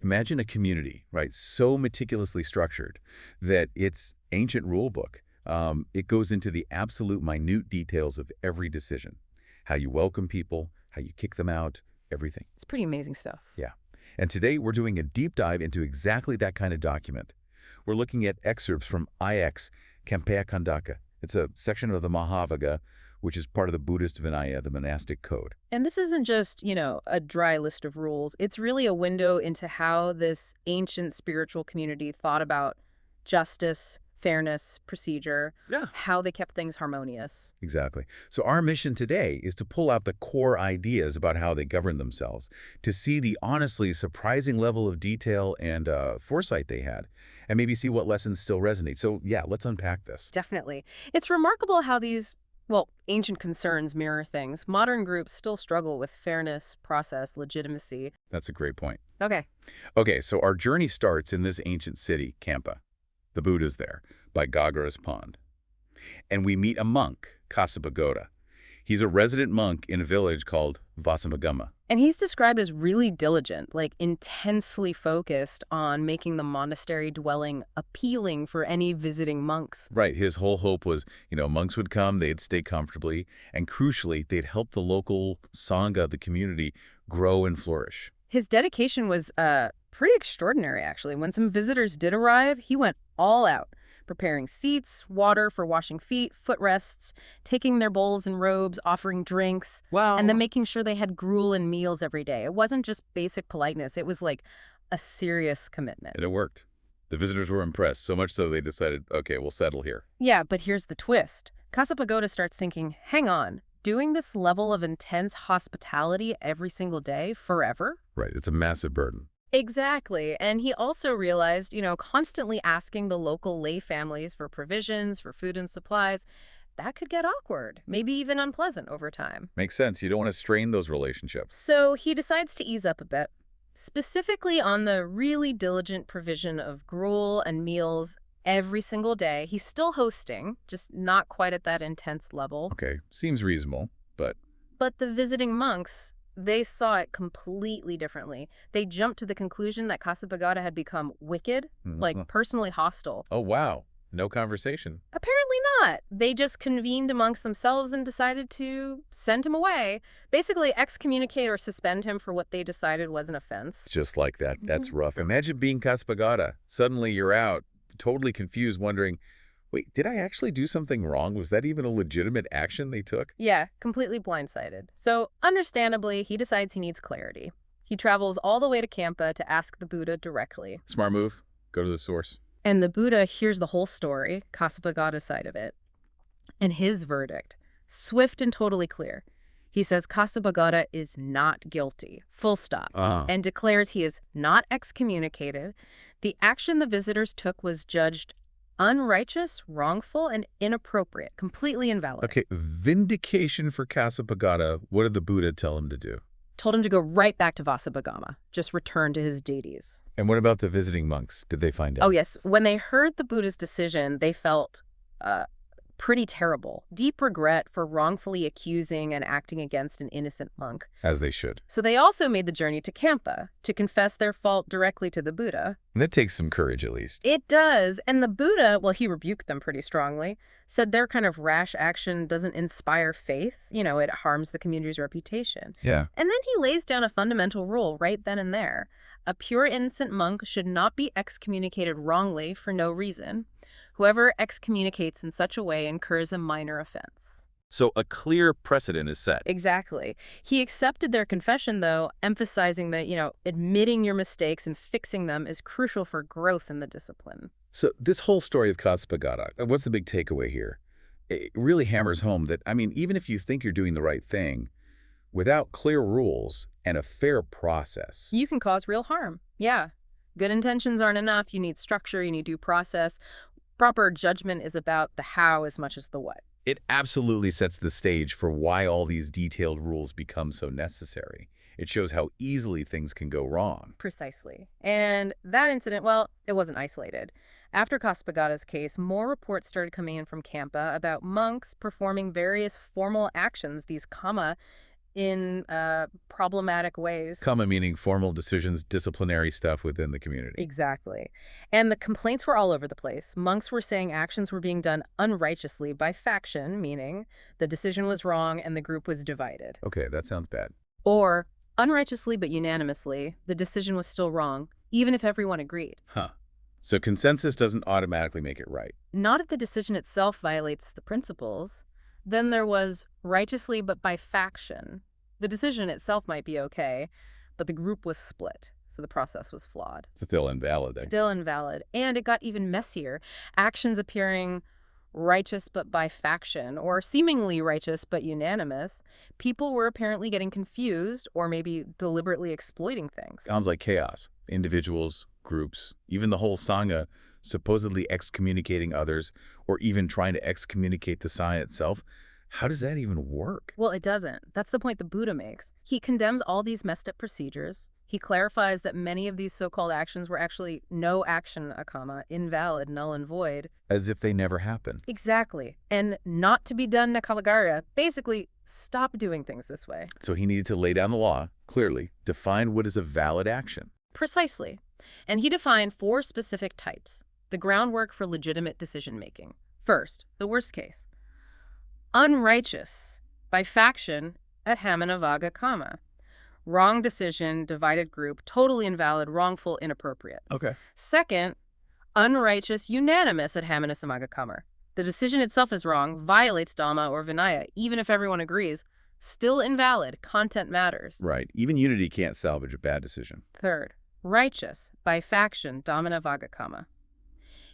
Imagine a community, right, so meticulously structured that its ancient rule book, it goes into the absolute minute details of every decision. How you welcome people, how you kick them out, everything. It's pretty amazing stuff. Yeah. And today we're doing a deep dive into exactly that kind of document. We're looking at excerpts from IX, Campeyyakkhandhaka. It's a section of the Mahavagga, which is part of the Buddhist Vinaya, the monastic code. And this isn't just, a dry list of rules. It's really a window into how this ancient spiritual community thought about justice, fairness, procedure, how they kept things harmonious. Exactly. So our mission today is to pull out the core ideas about how they govern themselves, to see the honestly surprising level of detail and foresight they had, and maybe see what lessons still resonate. So yeah, let's unpack this. Definitely. It's remarkable how these, ancient concerns mirror things. Modern groups still struggle with fairness, process, legitimacy. That's a great point. Okay. Okay, so our journey starts in this ancient city, Kampa. The Buddha's there, by Gagara's pond. And we meet a monk, Kassapagotta. He's a resident monk in a village called Mahavagga. And he's described as really diligent, like intensely focused on making the monastery dwelling appealing for any visiting monks. Right. His whole hope was, monks would come, they'd stay comfortably, and crucially, they'd help the local sangha, the community, grow and flourish. His dedication was pretty extraordinary, actually. When some visitors did arrive, he went all out, preparing seats, water for washing feet, footrests, taking their bowls and robes, offering drinks, and then making sure they had gruel and meals every day. It wasn't just basic politeness. It was like a serious commitment. And it worked. The visitors were impressed, so much so they decided, okay, we'll settle here. Yeah, but here's the twist. Kassapagotta starts thinking, hang on, doing this level of intense hospitality every single day, forever? Right, it's a massive burden. Exactly. And he also realized, constantly asking the local lay families for provisions, for food and supplies, that could get awkward, maybe even unpleasant over time. Makes sense. You don't want to strain those relationships. So he decides to ease up a bit, specifically on the really diligent provision of gruel and meals every single day. He's still hosting, just not quite at that intense level. Okay, seems reasonable, but... But the visiting monks, they saw it completely differently. They jumped to the conclusion that Kassapagotta had become wicked, like personally hostile. Oh, wow. No conversation. Apparently not. They just convened amongst themselves and decided to send him away. Basically excommunicate or suspend him for what they decided was an offense. Just like that. That's rough. Imagine being Kassapagotta. Suddenly you're out, totally confused, wondering, wait, did I actually do something wrong? Was that even a legitimate action they took? Yeah, completely blindsided. So, understandably, he decides he needs clarity. He travels all the way to Kampa to ask the Buddha directly. Smart move. Go to the source. And the Buddha hears the whole story, Kassapagotta's side of it. And his verdict, swift and totally clear. He says Kassapagotta is not guilty, full stop, and declares he is not excommunicated. The action the visitors took was judged unrighteous, wrongful, and inappropriate, completely invalid. Okay, vindication for Kassapagotta. What did the Buddha tell him to do? Told him to go right back to Vasabhagama, just return to his deities. And what about the visiting monks? Did they find out? Oh, yes. When they heard the Buddha's decision, they felt pretty terrible. Deep regret for wrongfully accusing and acting against an innocent monk. As they should. So they also made the journey to Kampa to confess their fault directly to the Buddha. And that takes some courage, at least. It does. And the Buddha, well, he rebuked them pretty strongly, said their kind of rash action doesn't inspire faith. It harms the community's reputation. Yeah. And then he lays down a fundamental rule right then and there. A pure innocent monk should not be excommunicated wrongly for no reason. Whoever excommunicates in such a way incurs a minor offense. So a clear precedent is set. Exactly. He accepted their confession, though, emphasizing that, admitting your mistakes and fixing them is crucial for growth in the discipline. So this whole story of Kassapagotta, what's the big takeaway here? It really hammers home that, even if you think you're doing the right thing, without clear rules and a fair process, you can cause real harm. Yeah. Good intentions aren't enough. You need structure. You need due process. Proper judgment is about the how as much as the what. It absolutely sets the stage for why all these detailed rules become so necessary. It shows how easily things can go wrong. Precisely. And that incident, well, it wasn't isolated. After Kassapagotta's case, more reports started coming in from Kampa about monks performing various formal actions, these kamma, in problematic ways. Kamma meaning formal decisions, disciplinary stuff within the community. Exactly. And the complaints were all over the place. Monks were saying actions were being done unrighteously by faction, meaning the decision was wrong and the group was divided. Okay, that sounds bad. Or unrighteously but unanimously, the decision was still wrong, even if everyone agreed. Huh. So consensus doesn't automatically make it right. Not if the decision itself violates the principles. Then there was righteously but by faction. The decision itself might be okay, but the group was split, so the process was flawed. Still invalid. Still invalid. And it got even messier. Actions appearing righteous but by faction, or seemingly righteous but unanimous. People were apparently getting confused or maybe deliberately exploiting things. Sounds like chaos. Individuals, groups, even the whole sangha supposedly excommunicating others or even trying to excommunicate the sangha itself. How does that even work? Well, it doesn't. That's the point the Buddha makes. He condemns all these messed up procedures. He clarifies that many of these so-called actions were actually no action, kamma, invalid, null and void. As if they never happened. Exactly. And not to be done nakalagara, basically stop doing things this way. So he needed to lay down the law, clearly, define what is a valid action. Precisely. And he defined 4 specific types, the groundwork for legitimate decision-making. First, the worst case. Unrighteous, by faction, adhamma Mahavagga kamma. Wrong decision, divided group, totally invalid, wrongful, inappropriate. Okay. Second, unrighteous, unanimous adhamma Mahavagga kamma. The decision itself is wrong, violates Dhamma or Vinaya, even if everyone agrees. Still invalid, content matters. Right. Even unity can't salvage a bad decision. Third, righteous, by faction, Dhamma Mahavagga kamma.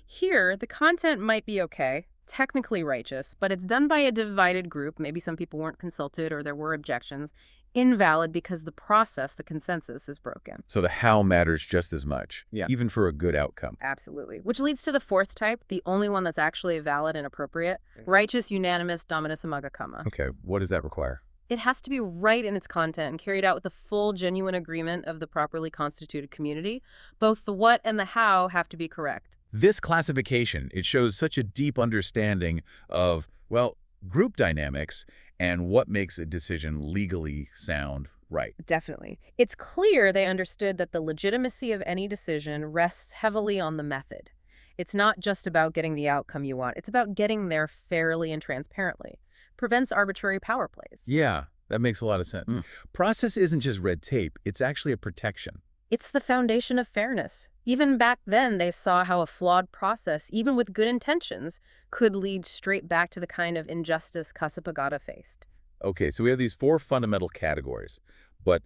Here, the content might be okay, technically righteous, but it's done by a divided group. Maybe some people weren't consulted or there were objections. Invalid because the process, the consensus, is broken. So the how matters just as much, even for a good outcome. Absolutely. Which leads to the 4th type, the only one that's actually valid and appropriate. Righteous, unanimous, Dhamma Mahavagga kamma. Okay, what does that require? It has to be right in its content and carried out with the full, genuine agreement of the properly constituted community. Both the what and the how have to be correct. This classification, it shows such a deep understanding of, well, group dynamics and what makes a decision legally sound right. Definitely. It's clear they understood that the legitimacy of any decision rests heavily on the method. It's not just about getting the outcome you want. It's about getting there fairly and transparently. Prevents arbitrary power plays. Yeah, that makes a lot of sense. Process isn't just red tape. It's actually a protection. It's the foundation of fairness. Even back then, they saw how a flawed process, even with good intentions, could lead straight back to the kind of injustice Kassapagotta faced. Okay, so we have these 4 fundamental categories, but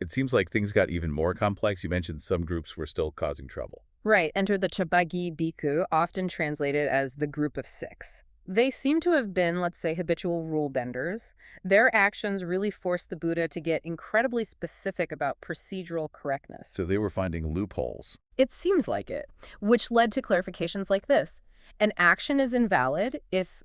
it seems like things got even more complex. You mentioned some groups were still causing trouble. Right. Enter the Chabagi Bhikkhu, often translated as the group of 6. They seem to have been, let's say, habitual rule benders. Their actions really forced the Buddha to get incredibly specific about procedural correctness. So they were finding loopholes. It seems like it, which led to clarifications like this. An action is invalid if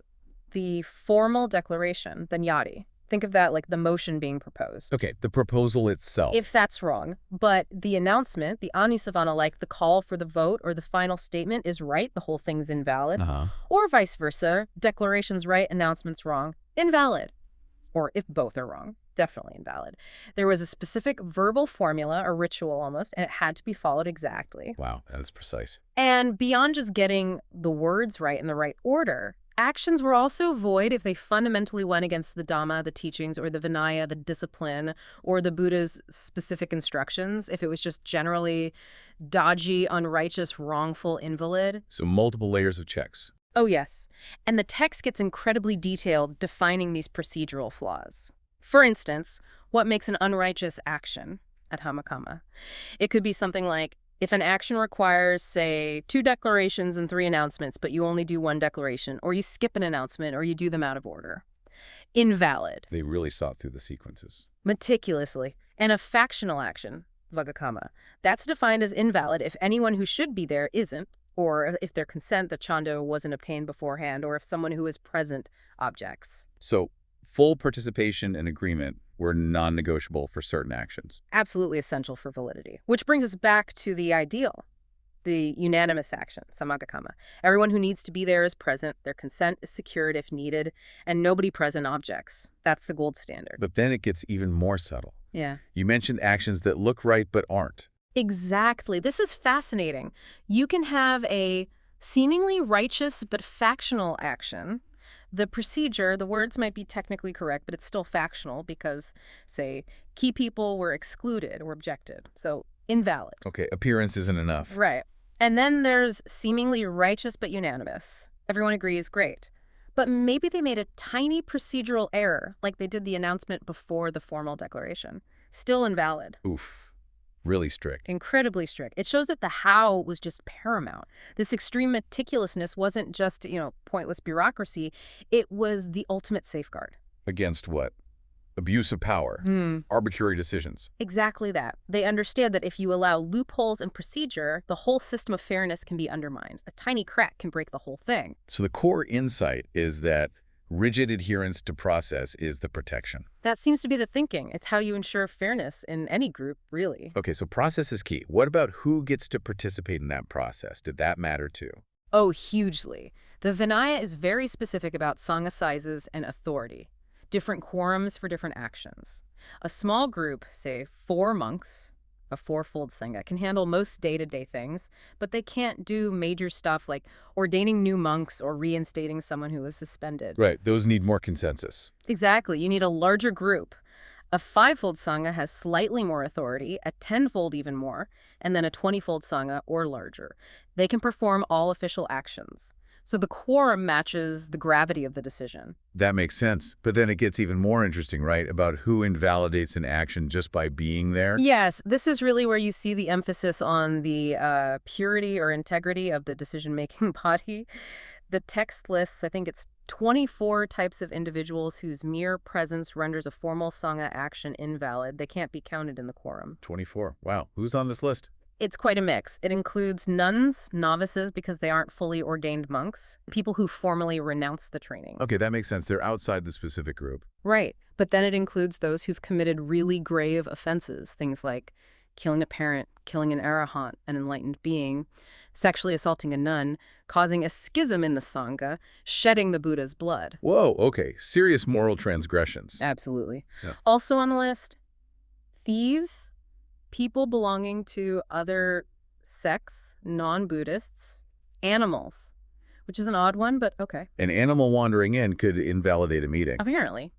the formal declaration, the nyati, think of that like the motion being proposed. Okay, the proposal itself. If that's wrong, but the announcement, the anusavana, like the call for the vote or the final statement is right, the whole thing's invalid. Or vice versa, declaration's right, announcement's wrong, invalid. Or if both are wrong, definitely invalid. There was a specific verbal formula, a ritual almost, and it had to be followed exactly. Wow, that's precise. And beyond just getting the words right in the right order, actions were also void if they fundamentally went against the Dhamma, the teachings, or the Vinaya, the discipline, or the Buddha's specific instructions, if it was just generally dodgy, unrighteous, wrongful, invalid. So multiple layers of checks. Oh, yes. And the text gets incredibly detailed defining these procedural flaws. For instance, what makes an unrighteous action, adhamma kamma? It could be something like, if an action requires, say, 2 declarations and 3 announcements, but you only do 1 declaration, or you skip an announcement, or you do them out of order. Invalid. They really sought through the sequences. Meticulously. And a factional action, vagga kamma, that's defined as invalid if anyone who should be there isn't, or if their consent, the chanda, wasn't obtained beforehand, or if someone who is present objects. So full participation and agreement were non-negotiable for certain actions. Absolutely essential for validity. Which brings us back to the ideal. The unanimous action, sangha kamma. Everyone who needs to be there is present, their consent is secured if needed, and nobody present objects. That's the gold standard. But then it gets even more subtle. Yeah. You mentioned actions that look right but aren't. Exactly. This is fascinating. You can have a seemingly righteous but factional action. The procedure, the words might be technically correct, but it's still factional because, say, key people were excluded or objected. So invalid. Okay, appearance isn't enough. Right. And then there's seemingly righteous but unanimous. Everyone agrees, great. But maybe they made a tiny procedural error, like they did the announcement before the formal declaration. Still invalid. Oof. Really strict. Incredibly strict. It shows that the how was just paramount. This extreme meticulousness wasn't just, pointless bureaucracy. It was the ultimate safeguard. Against what? Abuse of power. Arbitrary decisions. Exactly that. They understand that if you allow loopholes in procedure, the whole system of fairness can be undermined. A tiny crack can break the whole thing. So the core insight is that rigid adherence to process is the protection. That seems to be the thinking. It's how you ensure fairness in any group, really. Okay, so process is key. What about who gets to participate in that process? Did that matter too? Oh, hugely. The Vinaya is very specific about sangha sizes and authority. Different quorums for different actions. A small group, say 4 monks, a 4-fold sangha, can handle most day-to-day things, but they can't do major stuff like ordaining new monks or reinstating someone who was suspended. Right, those need more consensus. Exactly. You need a larger group. A 5-fold sangha has slightly more authority, a 10-fold even more, and then a 20-fold sangha or larger. They can perform all official actions. So the quorum matches the gravity of the decision. That makes sense. But then it gets even more interesting, right, about who invalidates an action just by being there? Yes, this is really where you see the emphasis on the purity or integrity of the decision-making body. The text lists, I think it's 24 types of individuals whose mere presence renders a formal sangha action invalid. They can't be counted in the quorum. 24. Wow. Who's on this list? It's quite a mix. It includes nuns, novices because they aren't fully ordained monks, people who formally renounce the training. Okay, that makes sense. They're outside the specific group. Right. But then it includes those who've committed really grave offenses, things like killing a parent, killing an arahant, an enlightened being, sexually assaulting a nun, causing a schism in the sangha, shedding the Buddha's blood. Whoa, okay. Serious moral transgressions. Absolutely. Yeah. Also on the list, thieves, people belonging to other sects, non-Buddhists, animals, which is an odd one, but okay. An animal wandering in could invalidate a meeting. Apparently.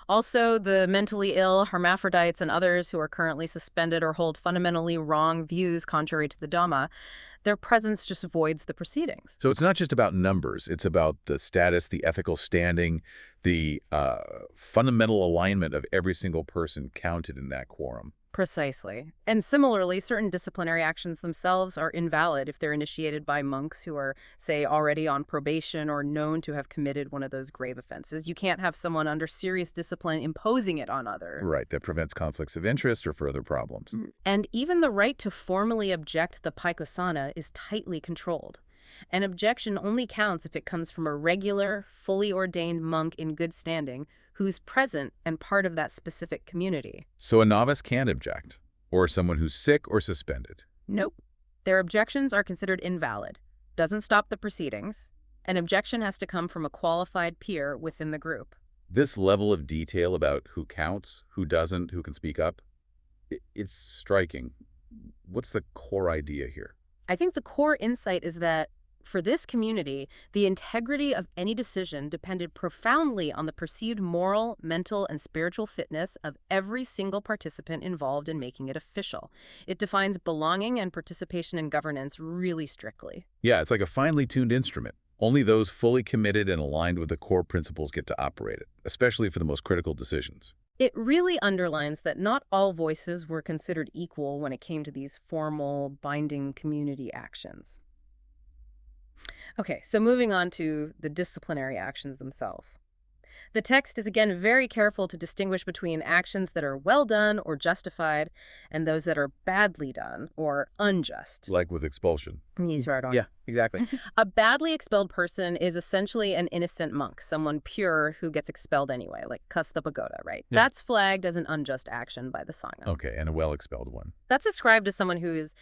Also, the mentally ill, hermaphrodites, and others who are currently suspended or hold fundamentally wrong views contrary to the Dhamma, their presence just voids the proceedings. So it's not just about numbers. It's about the status, the ethical standing, the fundamental alignment of every single person counted in that quorum. Precisely. And similarly, certain disciplinary actions themselves are invalid if they're initiated by monks who are, say, already on probation or known to have committed one of those grave offenses. You can't have someone under serious discipline imposing it on others. Right, that prevents conflicts of interest or further problems. And even the right to formally object the Paikosana is tightly controlled. An objection only counts if it comes from a regular, fully ordained monk in good standing who's present and part of that specific community. So a novice can't object, or someone who's sick or suspended. Nope. Their objections are considered invalid. Doesn't stop the proceedings. An objection has to come from a qualified peer within the group. This level of detail about who counts, who doesn't, who can speak up, it's striking. What's the core idea here? I think the core insight is that for this community, the integrity of any decision depended profoundly on the perceived moral, mental, and spiritual fitness of every single participant involved in making it official. It defines belonging and participation in governance really strictly. Yeah, it's like a finely tuned instrument. Only those fully committed and aligned with the core principles get to operate it, especially for the most critical decisions. It really underlines that not all voices were considered equal when it came to these formal, binding community actions. Okay, so moving on to the disciplinary actions themselves. The text is again very careful to distinguish between actions that are well done or justified and those that are badly done or unjust. Like with expulsion. He's right on. Yeah, exactly. A badly expelled person is essentially an innocent monk, someone pure who gets expelled anyway, like Kassapagotta, right? Yeah. That's flagged as an unjust action by the Sangha. Okay, and a well-expelled one. That's described as someone who is,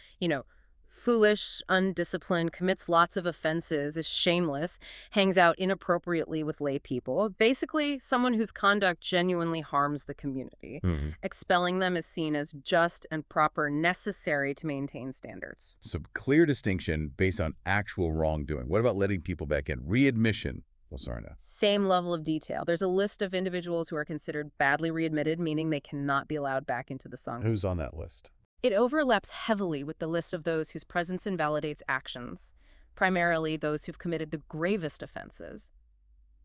foolish, undisciplined, commits lots of offenses, is shameless, hangs out inappropriately with lay people. Basically, someone whose conduct genuinely harms the community. Expelling them is seen as just and proper, necessary to maintain standards. So clear distinction based on actual wrongdoing. What about letting people back in? Readmission. Losarna. Same level of detail. There's a list of individuals who are considered badly readmitted, meaning they cannot be allowed back into the Sangha. Who's on that list? It overlaps heavily with the list of those whose presence invalidates actions, primarily those who've committed the gravest offenses.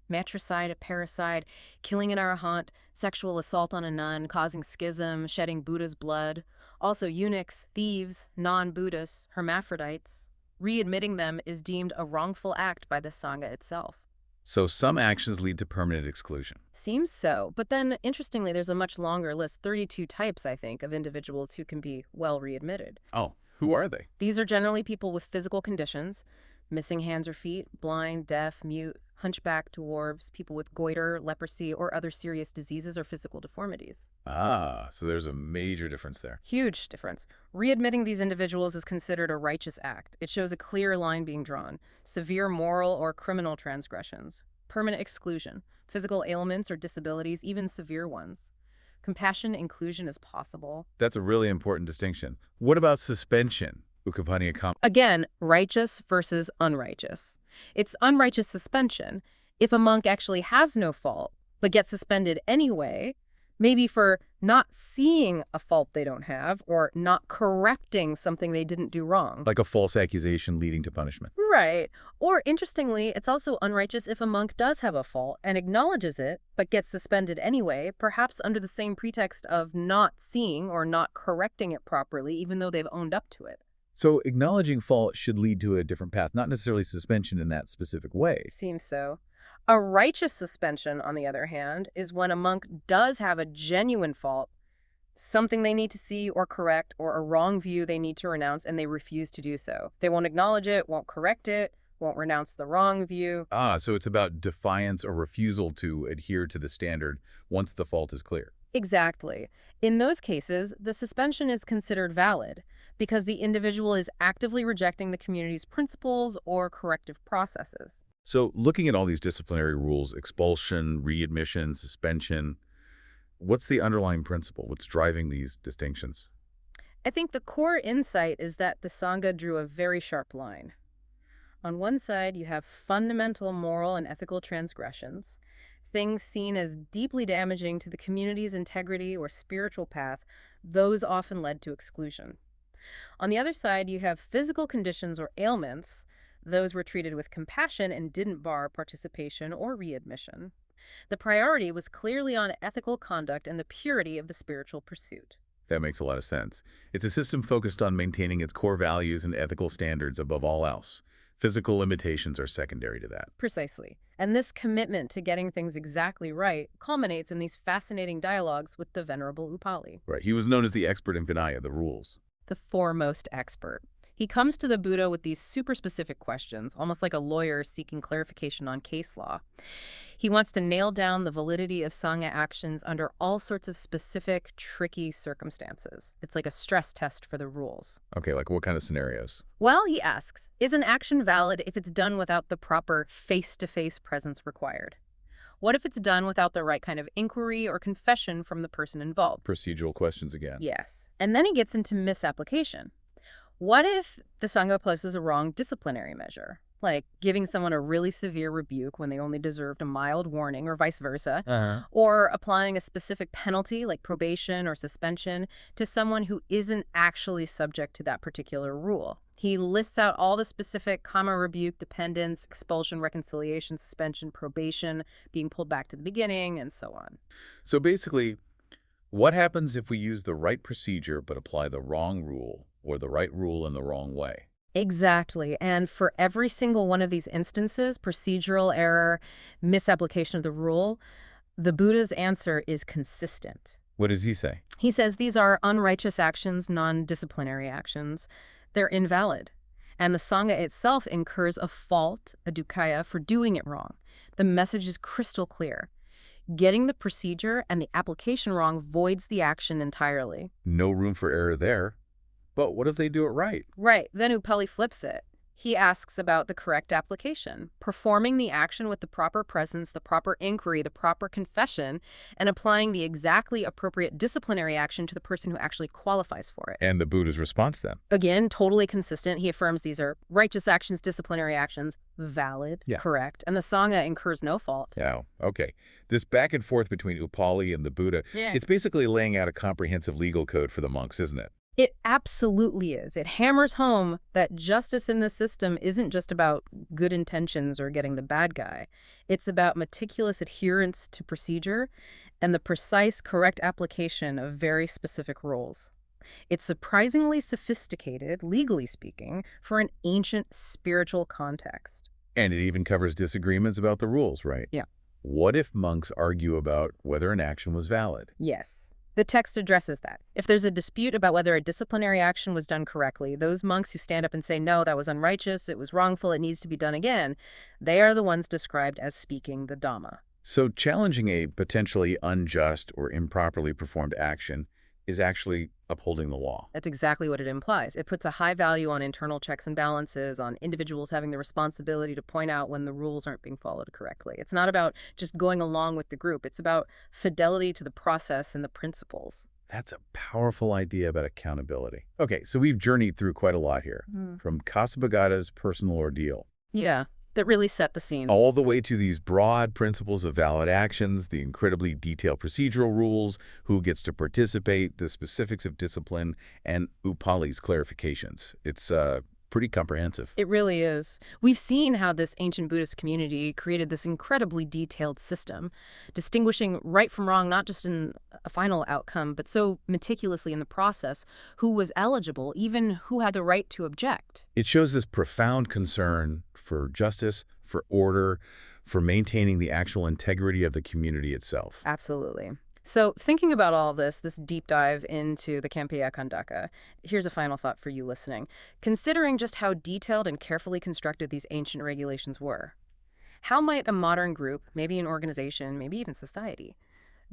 Matricide, parricide, killing an arahant, sexual assault on a nun, causing schism, shedding Buddha's blood. Also eunuchs, thieves, non-Buddhists, hermaphrodites. Readmitting them is deemed a wrongful act by the Sangha itself. So some actions lead to permanent exclusion. Seems so. But then, interestingly, there's a much longer list, 32 types, I think, of individuals who can be well readmitted. Oh, who are they? These are generally people with physical conditions, missing hands or feet, blind, deaf, mute, hunchback, dwarves, people with goiter, leprosy, or other serious diseases or physical deformities. Ah, so there's a major difference there. Huge difference. Readmitting these individuals is considered a righteous act. It shows a clear line being drawn. Severe moral or criminal transgressions. Permanent exclusion. Physical ailments or disabilities, even severe ones. Compassion inclusion is possible. That's a really important distinction. What about suspension? Campeyyakkhandhaka. Again, righteous versus unrighteous. It's unrighteous suspension if a monk actually has no fault, but gets suspended anyway, maybe for not seeing a fault they don't have or not correcting something they didn't do wrong. Like a false accusation leading to punishment. Right. Or interestingly, it's also unrighteous if a monk does have a fault and acknowledges it, but gets suspended anyway, perhaps under the same pretext of not seeing or not correcting it properly, even though they've owned up to it. So acknowledging fault should lead to a different path, not necessarily suspension in that specific way. Seems so. A righteous suspension, on the other hand, is when a monk does have a genuine fault, something they need to see or correct, or a wrong view they need to renounce, and they refuse to do so. They won't acknowledge it, won't correct it, won't renounce the wrong view. Ah, so it's about defiance or refusal to adhere to the standard once the fault is clear. Exactly. In those cases, the suspension is considered valid because the individual is actively rejecting the community's principles or corrective processes. So looking at all these disciplinary rules, expulsion, readmission, suspension, what's the underlying principle? What's driving these distinctions? I think the core insight is that the Sangha drew a very sharp line. On one side, you have fundamental moral and ethical transgressions, things seen as deeply damaging to the community's integrity or spiritual path. Those often led to exclusion. On the other side, you have physical conditions or ailments. Those were treated with compassion and didn't bar participation or readmission. The priority was clearly on ethical conduct and the purity of the spiritual pursuit. That makes a lot of sense. It's a system focused on maintaining its core values and ethical standards above all else. Physical limitations are secondary to that. Precisely. And this commitment to getting things exactly right culminates in these fascinating dialogues with the Venerable Upali. Right. He was known as the expert in Vinaya, the rules. The foremost expert. He comes to the Buddha with these super specific questions, almost like a lawyer seeking clarification on case law. He wants to nail down the validity of Sangha actions under all sorts of specific, tricky circumstances. It's like a stress test for the rules. Okay, like what kind of scenarios? Well, he asks, is an action valid if it's done without the proper face-to-face presence required? What if it's done without the right kind of inquiry or confession from the person involved? Procedural questions again. Yes. And then he gets into misapplication. What if the Sangha places a wrong disciplinary measure, like giving someone a really severe rebuke when they only deserved a mild warning or vice versa, or applying a specific penalty like probation or suspension to someone who isn't actually subject to that particular rule? He lists out all the specific kamma, rebuke, dependence, expulsion, reconciliation, suspension, probation, being pulled back to the beginning, and so on. So basically, what happens if we use the right procedure but apply the wrong rule or the right rule in the wrong way? Exactly. And for every single one of these instances, procedural error, misapplication of the rule, the Buddha's answer is consistent. What does he say? He says these are unrighteous actions, non-disciplinary actions. They're invalid. And the Sangha itself incurs a fault, a dukkaya, for doing it wrong. The message is crystal clear. Getting the procedure and the application wrong voids the action entirely. No room for error there. But what if they do it right? Right. Then Upali flips it. He asks about the correct application, performing the action with the proper presence, the proper inquiry, the proper confession, and applying the exactly appropriate disciplinary action to the person who actually qualifies for it. And the Buddha's response then? Again, totally consistent. He affirms these are righteous actions, disciplinary actions, valid, correct, and the Sangha incurs no fault. Yeah, okay. This back and forth between Upali and the Buddha, it's basically laying out a comprehensive legal code for the monks, isn't it? It absolutely is. It hammers home that justice in the system isn't just about good intentions or getting the bad guy. It's about meticulous adherence to procedure and the precise, correct application of very specific rules. It's surprisingly sophisticated, legally speaking, for an ancient spiritual context. And it even covers disagreements about the rules, right? Yeah. What if monks argue about whether an action was valid? Yes. The text addresses that. If there's a dispute about whether a disciplinary action was done correctly, those monks who stand up and say, no, that was unrighteous, it was wrongful, it needs to be done again, they are the ones described as speaking the Dhamma. So challenging a potentially unjust or improperly performed action is actually upholding the law. That's exactly what it implies. It puts a high value on internal checks and balances, on individuals having the responsibility to point out when the rules aren't being followed correctly. It's not about just going along with the group. It's about fidelity to the process and the principles. That's a powerful idea about accountability. Okay, so we've journeyed through quite a lot here, from Kassapagotta's personal ordeal. Yeah, that really set the scene. All the way to these broad principles of valid actions, the incredibly detailed procedural rules, who gets to participate, the specifics of discipline, and Upali's clarifications. It's pretty comprehensive. It really is. We've seen how this ancient Buddhist community created this incredibly detailed system, distinguishing right from wrong, not just in a final outcome, but so meticulously in the process, who was eligible, even who had the right to object. It shows this profound concern for justice, for order, for maintaining the actual integrity of the community itself. Absolutely. So thinking about all this deep dive into the Campeyyakkhandhaka, here's a final thought for you listening. Considering just how detailed and carefully constructed these ancient regulations were, how might a modern group, maybe an organization, maybe even society,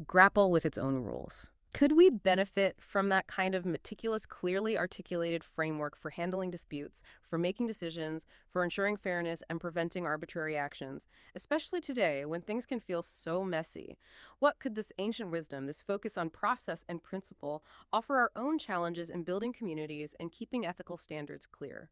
grapple with its own rules? Could we benefit from that kind of meticulous, clearly articulated framework for handling disputes, for making decisions, for ensuring fairness and preventing arbitrary actions, especially today when things can feel so messy? What could this ancient wisdom, this focus on process and principle, offer our own challenges in building communities and keeping ethical standards clear?